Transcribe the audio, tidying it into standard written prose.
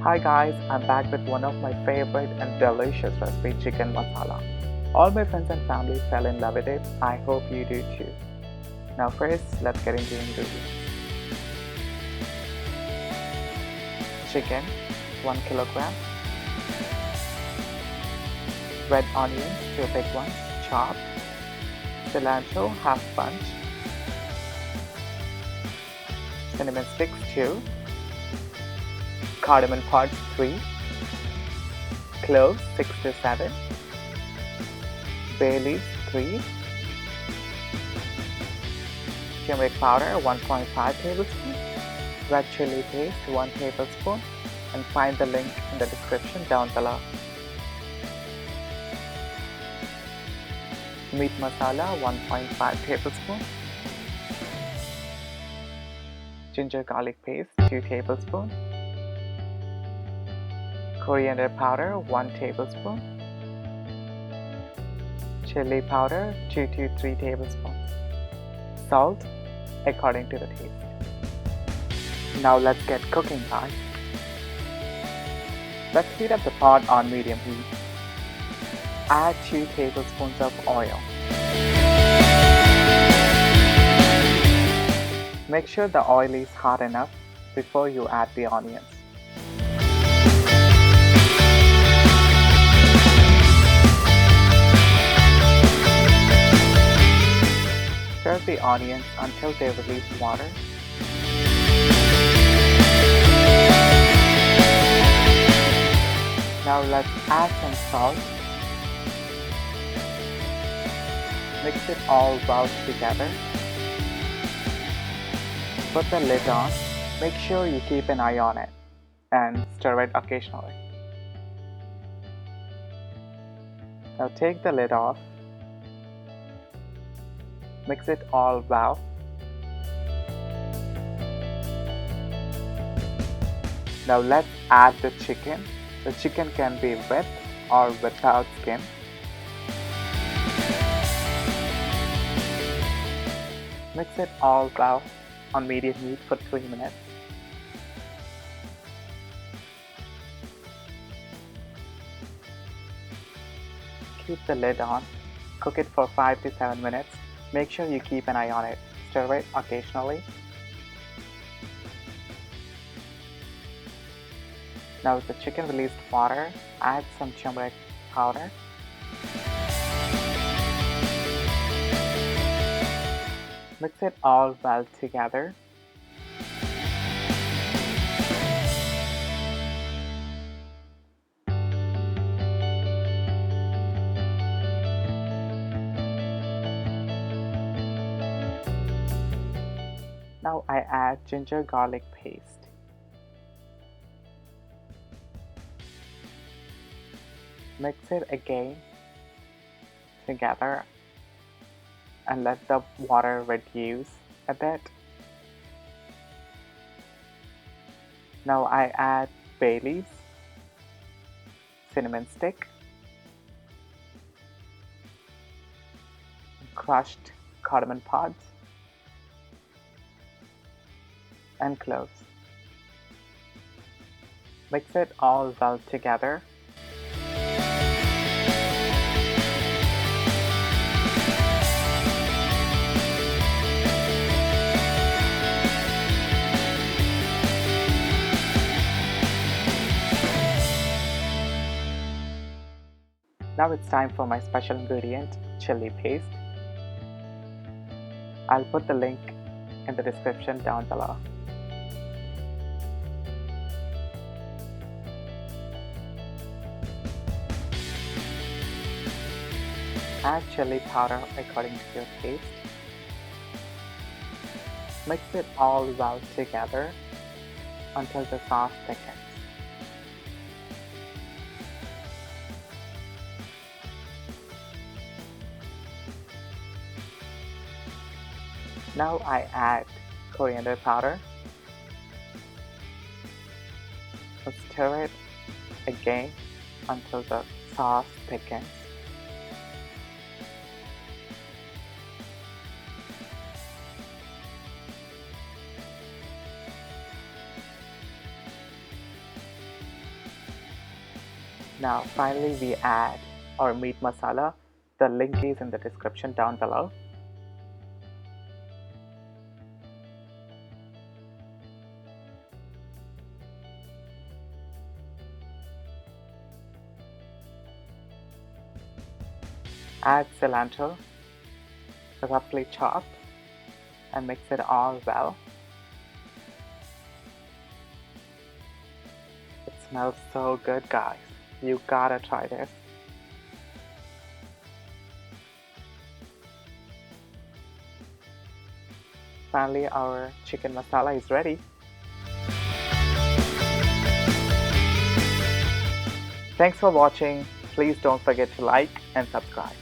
Hi guys, I'm back with one of my favorite and delicious recipe, chicken masala. All my friends and family fell in love with it. I hope you do too. Now first, let's get into ingredients. Chicken, 1 kilogram. Red onions, 2 big ones, chopped. Cilantro, half bunch. Cinnamon sticks, 2. Cardamom pods, 3. Cloves, 6 to 7. Bay leaves, 3. Turmeric powder, 1.5 tablespoons. Red chili paste, 1 tablespoon. And find the link in the description down below. Meat masala, 1.5 tablespoons. Ginger garlic paste, 2 tablespoons. Coriander powder, 1 tablespoon. Chili powder, 2 to 3 tablespoons. Salt, according to the taste. Now let's get cooking, guys. Let's heat up the pot on medium heat. Add 2 tablespoons of oil. Make sure the oil is hot enough before you add the onions. Stir the onions until they release water. Now let's add some salt. Mix it all well together. Put the lid on. Make sure you keep an eye on it and stir it occasionally. Now take the lid off. Mix it all well. Now let's add the chicken. The chicken can be with or without skin. Mix it all well on medium heat for 3 minutes. Keep the lid on. Cook it for 5 to 7 minutes. Make sure you keep an eye on it. Stir it occasionally. Now with the chicken released water, add some turmeric powder. Mix it all well together. Now I add ginger garlic paste. Mix it again together and let the water reduce a bit. Now I add bay leaves, cinnamon stick, crushed cardamom pods, and cloves. Mix it all well together. Now it's time for my special ingredient, chili paste. I'll put the link in the description down below. Add chili powder according to your taste. Mix it all well together until the sauce thickens. Now I add coriander powder. Stir it again until the sauce thickens. Now finally we add our meat masala. The link is in the description down below. Add cilantro, roughly chopped, and mix it all well. It smells so good, guys. You gotta try this. Finally, our chicken masala is ready. Thanks for watching. Please don't forget to like and subscribe.